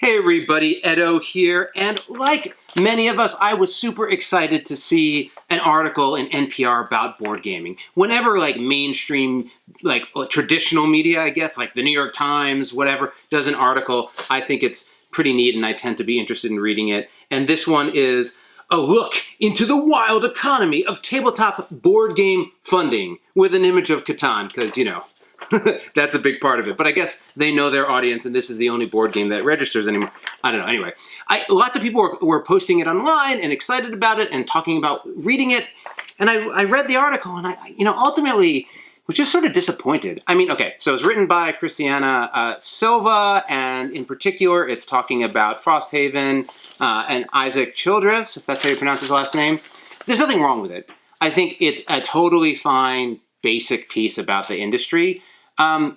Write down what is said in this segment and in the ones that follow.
Hey everybody, Edo here, and like many of us, I was super excited to see an article in NPR about board gaming. Whenever mainstream, traditional media, I guess, like the New York Times, whatever, does an article, I think it's pretty neat and I tend to be interested in reading it. And this one is a look into the wild economy of tabletop board game funding with an image of Catan, because, that's a big part of it. But I guess they know their audience, and this is the only board game that registers anymore. I don't know. Anyway, lots of people were posting it online and excited about it and talking about reading it. And I read the article, and I ultimately was just sort of disappointed. I mean, okay, so it's written by Christiana Silva, and in particular, it's talking about Frosthaven and Isaac Childress, if that's how you pronounce his last name. There's nothing wrong with it. I think it's a totally fine, basic piece about the industry.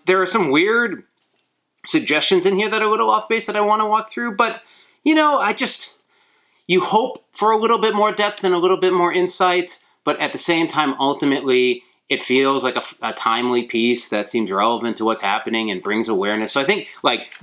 There are some weird suggestions in here that are a little off base that I want to walk through, but, you hope for a little bit more depth and a little bit more insight, but at the same time, ultimately, it feels like a timely piece that seems relevant to what's happening and brings awareness. So I think,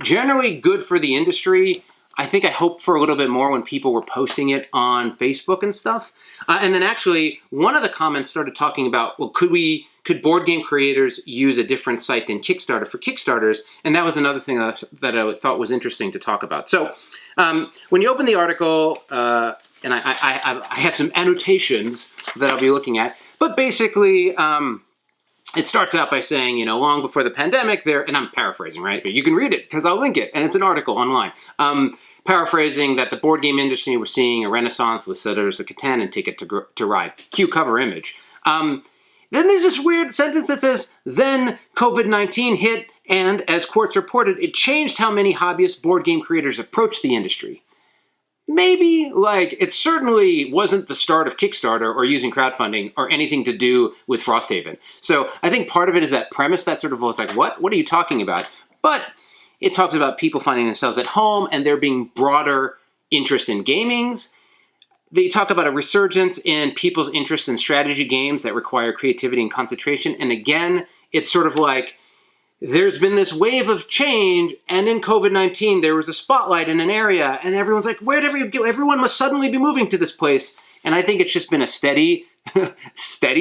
generally good for the industry. I think I hoped for a little bit more when people were posting it on Facebook and stuff. And then actually, one of the comments started talking about, well, could board game creators use a different site than Kickstarter for Kickstarters? And that was another thing that I thought was interesting to talk about. So when you open the article, and I have some annotations that I'll be looking at, but basically, it starts out by saying, long before the pandemic, and I'm paraphrasing, right? But you can read it because I'll link it, and it's an article online. Paraphrasing that the board game industry was seeing a renaissance with Settlers of Catan and Ticket to Ride. Cue cover image. Then there's this weird sentence that says, then COVID-19 hit, and as Quartz reported, it changed how many hobbyist board game creators approach the industry. Maybe, it certainly wasn't the start of Kickstarter or using crowdfunding or anything to do with Frosthaven. So I think part of it is that premise that sort of was like, what are you talking about? But it talks about people finding themselves at home and there being broader interest in gamings. They talk about a resurgence in people's interest in strategy games that require creativity and concentration. And again, it's sort of like, there's been this wave of change, and in COVID-19, there was a spotlight in an area, and everyone's like, where'd everyone go? Everyone must suddenly be moving to this place. And I think it's just been a steady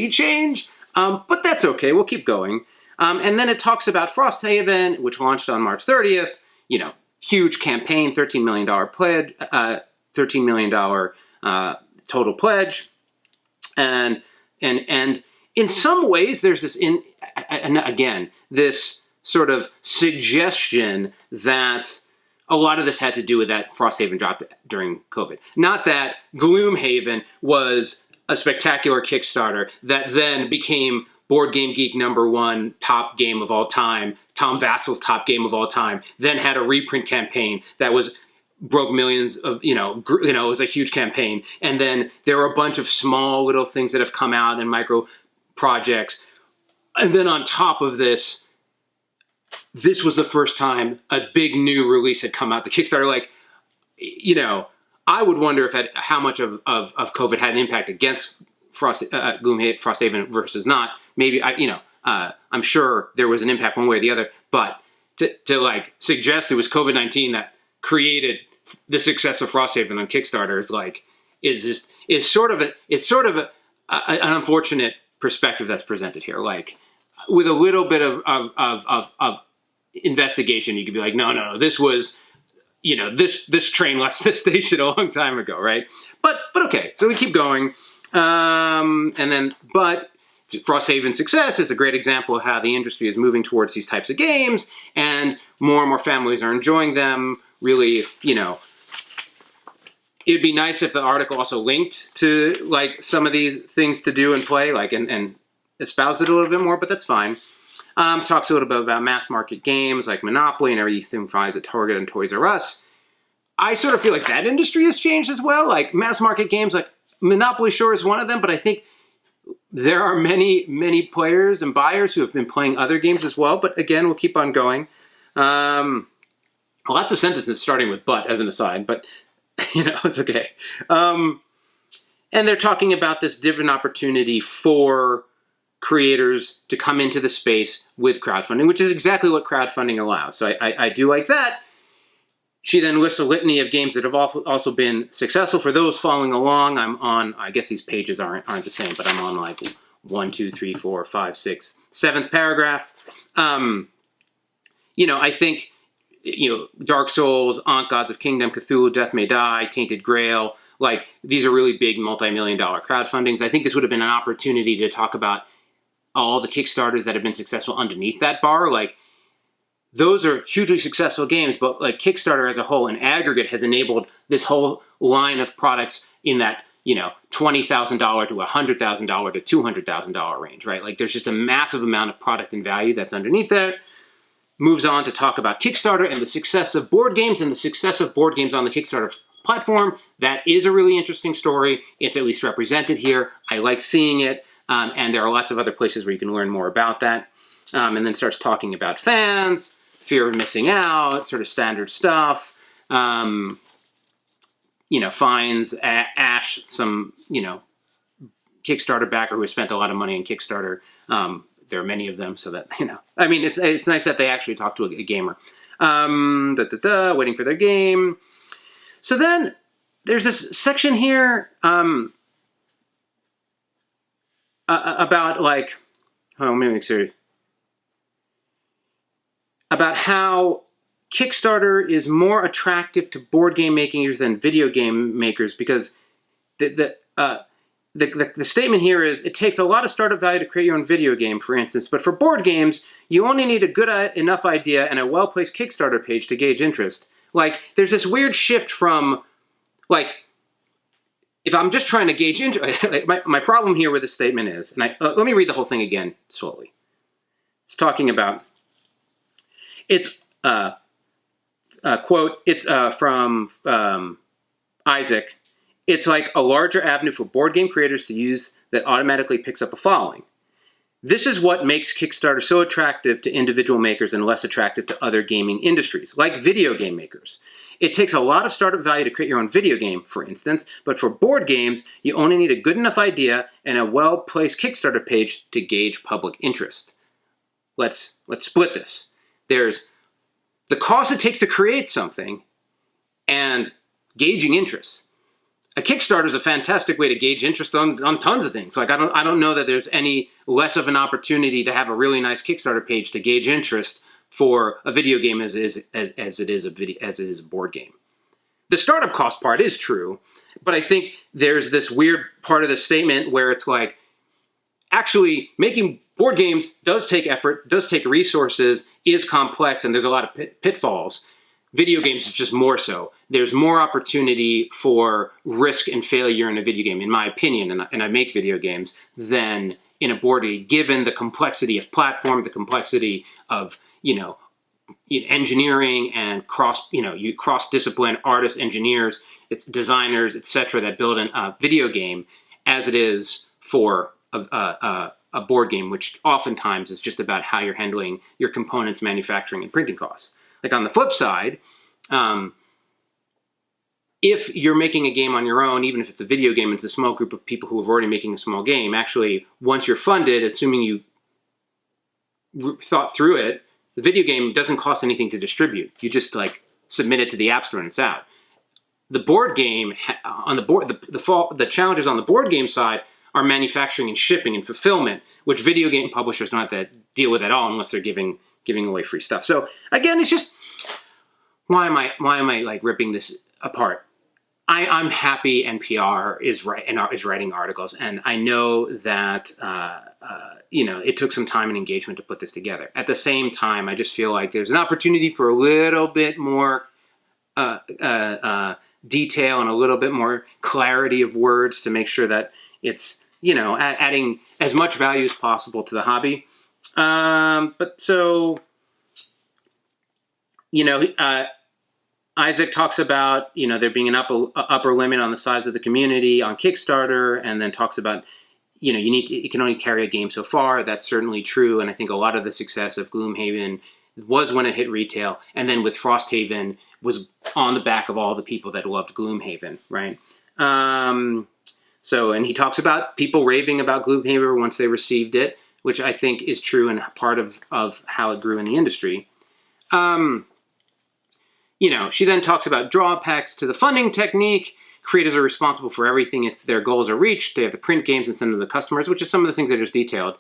change, but that's okay, we'll keep going. And then it talks about Frosthaven, which launched on March 30th, huge campaign, $13 million pledge, $13 million total pledge. And in some ways, there's this, this sort of suggestion that a lot of this had to do with that Frosthaven dropped during COVID. Not that Gloomhaven was a spectacular Kickstarter that then became Board Game Geek #1 top game of all time, Tom Vassel's top game of all time, then had a reprint campaign that broke millions of, it was a huge campaign. And then there were a bunch of small little things that have come out in micro projects. And then on top of this was the first time a big new release had come out. The Kickstarter, I would wonder how much of COVID had an impact against Frosthaven versus not. Maybe, I'm sure there was an impact one way or the other, but to suggest it was COVID-19 that created the success of Frosthaven on Kickstarter is sort of an unfortunate perspective that's presented here. With a little bit of investigation, you could be like, no, this was, this train left this station a long time ago, right? But okay, so we keep going. But Frosthaven's success is a great example of how the industry is moving towards these types of games, and more families are enjoying them. Really, it'd be nice if the article also linked to some of these things to do and play, and espoused it a little bit more, but that's fine. Talks a little bit about mass market games like Monopoly and everything finds at Target and Toys R Us. I sort of feel like that industry has changed as well. Mass market games, Monopoly sure is one of them, but I think there are many, many players and buyers who have been playing other games as well. But again, we'll keep on going. Lots of sentences starting with "but" as an aside, but it's okay. And they're talking about this different opportunity for creators to come into the space with crowdfunding, which is exactly what crowdfunding allows. So I do like that. She then lists a litany of games that have also been successful. For those following along, I'm on, I guess these pages aren't the same, but I'm on like 1, 2, 3, 4, 5, 6, 7th paragraph. I think, Dark Souls, Ankh, Gods of Kingdom, Cthulhu, Death May Die, Tainted Grail, like these are really big multi-million-dollar crowdfundings. I think this would have been an opportunity to talk about all the Kickstarters that have been successful underneath that bar. Like, those are hugely successful games, but like Kickstarter as a whole in aggregate has enabled this whole line of products in that, $20,000 to $100,000 to $200,000 range, right? Like there's just a massive amount of product and value that's underneath there. Moves on to talk about Kickstarter and the success of board games and the success of board games on the Kickstarter platform. That is a really interesting story. It's at least represented here. I like seeing it. And there are lots of other places where you can learn more about that. And then starts talking about fans, fear of missing out, sort of standard stuff. Finds Ash, some, Kickstarter backer who has spent a lot of money on Kickstarter. There are many of them, so that, it's nice that they actually talk to a gamer. Waiting for their game. So then there's this section here about like, let me make sure. About how Kickstarter is more attractive to board game makers than video game makers, because the statement here is it takes a lot of startup value to create your own video game, for instance, but for board games, you only need a good enough idea and a well-placed Kickstarter page to gauge interest. Like, there's this weird shift from, like, if I'm just trying to gauge interest, my problem here with this statement is, and let me read the whole thing again slowly. It's talking about, it's, quote, it's from Isaac. It's like a larger avenue for board game creators to use that automatically picks up a following. This is what makes Kickstarter so attractive to individual makers and less attractive to other gaming industries, like video game makers. It takes a lot of startup value to create your own video game, for instance, but for board games, you only need a good enough idea and a well-placed Kickstarter page to gauge public interest. Let's split this. There's the cost it takes to create something and gauging interest. A Kickstarter is a fantastic way to gauge interest on tons of things. Like I don't know that there's any less of an opportunity to have a really nice Kickstarter page to gauge interest for a video game as it is a board game. The startup cost part is true, but I think there's this weird part of the statement where it's like, actually making board games does take effort, does take resources, is complex, and there's a lot of pitfalls. Video games is just more so. There's more opportunity for risk and failure in a video game, in my opinion, and I make video games, than in a board game, given the complexity of platform, the complexity of, engineering and cross-discipline artists, engineers, it's designers, etc. that build a video game, as it is for a board game, which oftentimes is just about how you're handling your components, manufacturing, and printing costs. Like on the flip side, if you're making a game on your own, even if it's a video game, it's a small group of people who are already making a small game. Actually, once you're funded, assuming you thought through it, the video game doesn't cost anything to distribute. You just like submit it to the App Store and it's out. The board game on the board, the challenges on the board game side are manufacturing and shipping and fulfillment, which video game publishers don't have to deal with at all unless they're giving away free stuff. So again, it's just, why am I like ripping this apart? I'm happy NPR is writing articles, and I know that it took some time and engagement to put this together. At the same time, I just feel like there's an opportunity for a little bit more detail and a little bit more clarity of words to make sure that it's adding as much value as possible to the hobby. But so, Isaac talks about, there being an upper limit on the size of the community on Kickstarter, and then talks about, you can only carry a game so far. That's certainly true. And I think a lot of the success of Gloomhaven was when it hit retail. And then with Frosthaven was on the back of all the people that loved Gloomhaven, right? And he talks about people raving about Gloomhaven once they received it, which I think is true and part of how it grew in the industry. she then talks about drawbacks to the funding technique. Creators are responsible for everything if their goals are reached. They have to print games and send them to the customers, which is some of the things I just detailed.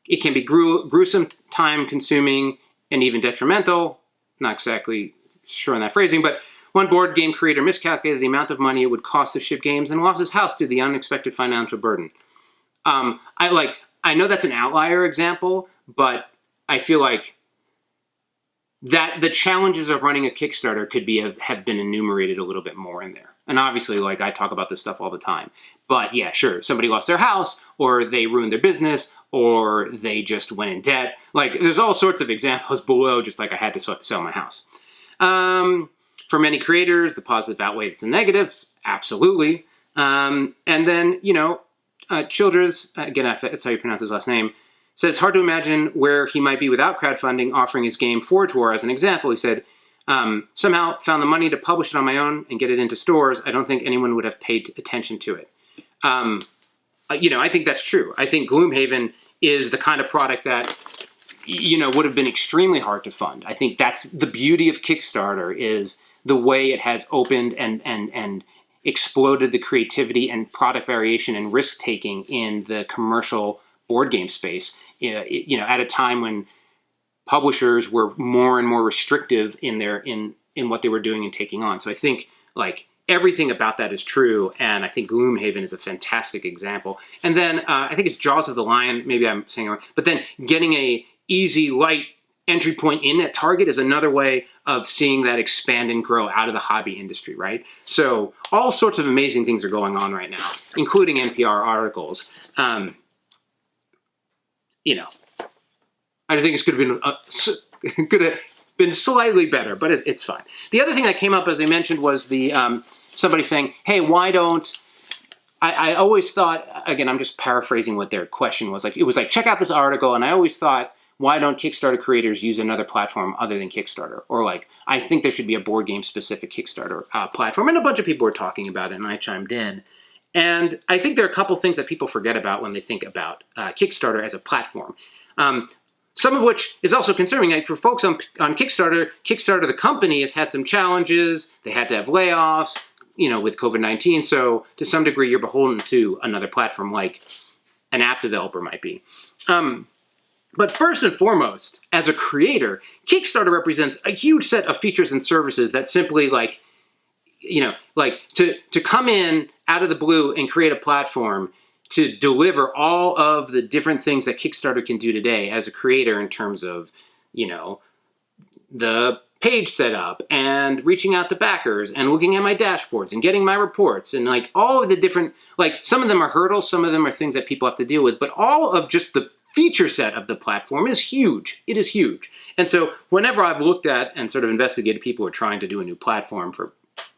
It can be gruesome, time-consuming, and even detrimental. Not exactly sure on that phrasing, but one board game creator miscalculated the amount of money it would cost to ship games and lost his house due to the unexpected financial burden. I know that's an outlier example, but I feel like that the challenges of running a Kickstarter could have been enumerated a little bit more in there. And obviously, I talk about this stuff all the time. But yeah, sure, somebody lost their house, or they ruined their business, or they just went in debt. There's all sorts of examples below, just like I had to sell my house. For many creators, the positive outweighs the negatives, absolutely. And then, Childress, again, that's how you pronounce his last name, said it's hard to imagine where he might be without crowdfunding, offering his game Forge War as an example. He said, somehow found the money to publish it on my own and get it into stores. I don't think anyone would have paid attention to it. I think that's true. I think Gloomhaven is the kind of product that, would have been extremely hard to fund. I think that's the beauty of Kickstarter, is the way it has opened and exploded the creativity and product variation and risk-taking in the commercial board game space, at a time when publishers were more and more restrictive in what they were doing and taking on. So I think everything about that is true, and I think Gloomhaven is a fantastic example. And then I think it's Jaws of the Lion, maybe I'm saying it wrong, but then getting a easy, light entry point in at Target is another way of seeing that expand and grow out of the hobby industry, right? So all sorts of amazing things are going on right now, including NPR articles. I just think it's could have been slightly better, but it's fine. The other thing that came up, as I mentioned, was the somebody saying, "Hey, why don't?" I always thought, again, I'm just paraphrasing what their question was. It was check out this article, and I always thought, why don't Kickstarter creators use another platform other than Kickstarter? Or I think there should be a board game specific Kickstarter platform, and a bunch of people were talking about it, and I chimed in. And I think there are a couple things that people forget about when they think about Kickstarter as a platform. Some of which is also concerning. For folks on Kickstarter, the company has had some challenges. They had to have layoffs, with COVID-19. So to some degree, you're beholden to another platform like an app developer might be. But first and foremost, as a creator, Kickstarter represents a huge set of features and services that simply to come in out of the blue and create a platform to deliver all of the different things that Kickstarter can do today as a creator in terms of, the page setup and reaching out to backers and looking at my dashboards and getting my reports and all of the different, some of them are hurdles, some of them are things that people have to deal with, but all of just the feature set of the platform is huge. It is huge. And so whenever I've looked at and sort of investigated people who are trying to do a new platform for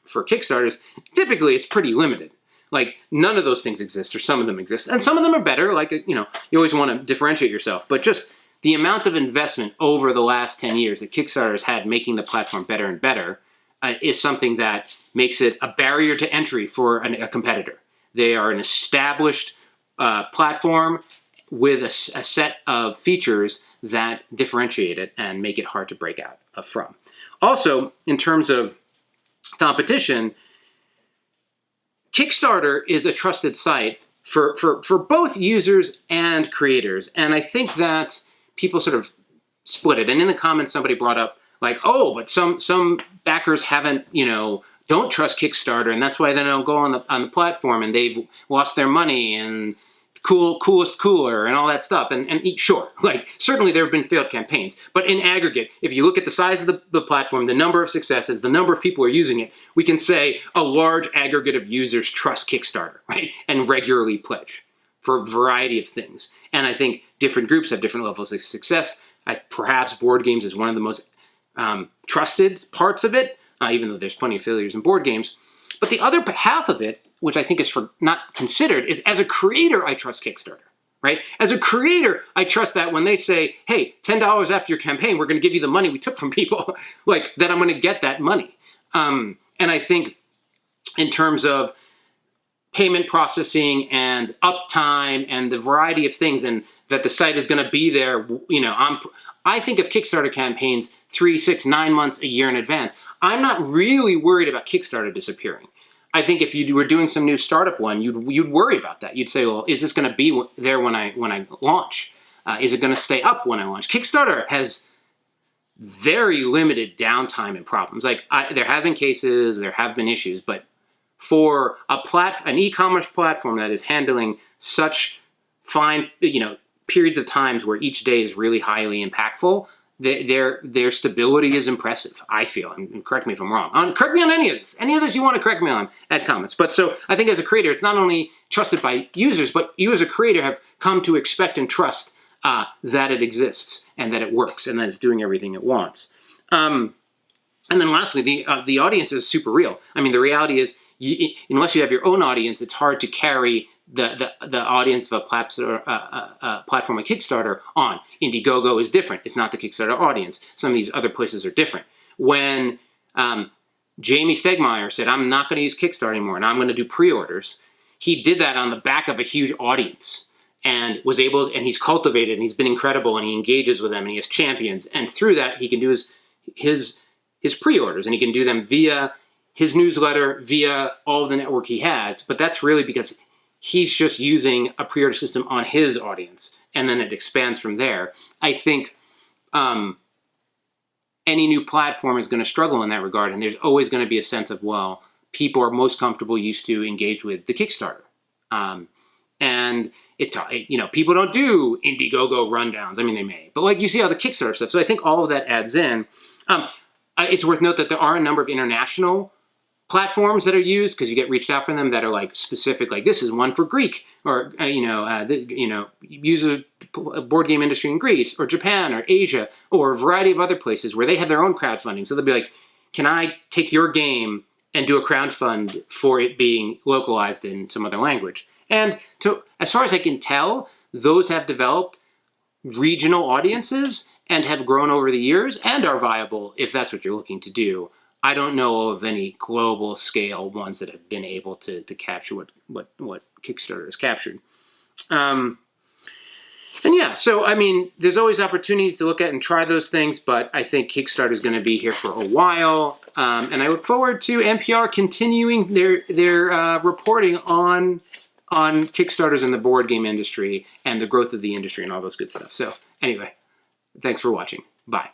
Kickstarters, typically it's pretty limited. None of those things exist, or some of them exist. And some of them are better, you always want to differentiate yourself. But just the amount of investment over the last 10 years that Kickstarter has had making the platform better and better is something that makes it a barrier to entry for a competitor. They are an established platform with a set of features that differentiate it and make it hard to break out from. Also, in terms of competition, Kickstarter is a trusted site for both users and creators. And I think that people sort of split it. And in the comments, somebody brought up but some backers haven't, don't trust Kickstarter, and that's why they don't go on the platform, and they've lost their money, and coolest cooler and all that stuff. And sure, certainly there have been failed campaigns, but in aggregate, if you look at the size of the platform, the number of successes, the number of people who are using it, we can say a large aggregate of users trust Kickstarter, right? And regularly pledge for a variety of things. And I think different groups have different levels of success. Perhaps board games is one of the most trusted parts of it, even though there's plenty of failures in board games. But the other half of it, which I think is not considered, is as a creator, I trust Kickstarter, right? As a creator, I trust that when they say, hey, $10 after your campaign, we're going to give you the money we took from people, that I'm going to get that money. And I think in terms of payment processing and uptime and the variety of things, and that the site is going to be there, I think of Kickstarter campaigns 3, 6, 9 months, a year in advance. I'm not really worried about Kickstarter disappearing. I think if you were doing some new startup one, you'd worry about that. You'd say, well, is this going to be there when I launch? Is it going to stay up when I launch? Kickstarter has very limited downtime and problems. Like there have been cases, there have been issues, but for an e-commerce platform that is handling such fine, periods of times where each day is really highly impactful, their stability is impressive, I feel. And correct me if I'm wrong. Correct me on any of this. Any of this you want to correct me on, add comments. But so I think as a creator, it's not only trusted by users, but you as a creator have come to expect and trust that it exists and that it works and that it's doing everything it wants. And then lastly, the audience is super real. I mean, the reality is, unless you have your own audience, it's hard to carry the audience of a platform like Kickstarter on. Indiegogo is different. It's not the Kickstarter audience. Some of these other places are different. When Jamie Stegmaier said, I'm not going to use Kickstarter anymore and I'm going to do pre-orders, he did that on the back of a huge audience and was able, and he's cultivated and he's been incredible and he engages with them and he has champions. And through that, he can do his pre-orders and he can do them via his newsletter, via all of the network he has. But that's really because he's just using a pre-order system on his audience, and then it expands from there. I think any new platform is going to struggle in that regard, and there's always going to be a sense of, well, people are most comfortable used to engage with the Kickstarter. And people don't do Indiegogo rundowns. I mean, they may, but like you see all the Kickstarter stuff. So I think all of that adds in. It's worth note that there are a number of international platforms that are used because you get reached out from them that are like specific, like this is one for Greek or uses board game industry in Greece or Japan or Asia or a variety of other places where they have their own crowdfunding. So they'll be like, can I take your game and do a crowdfund for it being localized in some other language? And as far as I can tell, those have developed regional audiences and have grown over the years and are viable if that's what you're looking to do. I don't know of any global scale ones that have been able to capture what Kickstarter has captured. And yeah, so I mean, there's always opportunities to look at and try those things, but I think Kickstarter is going to be here for a while. And I look forward to NPR continuing their reporting on Kickstarters in the board game industry and the growth of the industry and all those good stuff. So anyway, thanks for watching. Bye.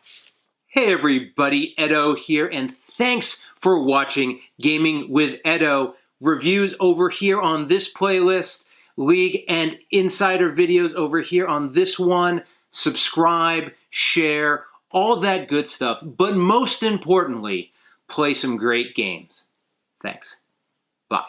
Hey everybody, Edo here, and thanks for watching Gaming with Edo. Reviews over here on this playlist, League and Insider videos over here on this one. Subscribe, share, all that good stuff. But most importantly, play some great games. Thanks. Bye.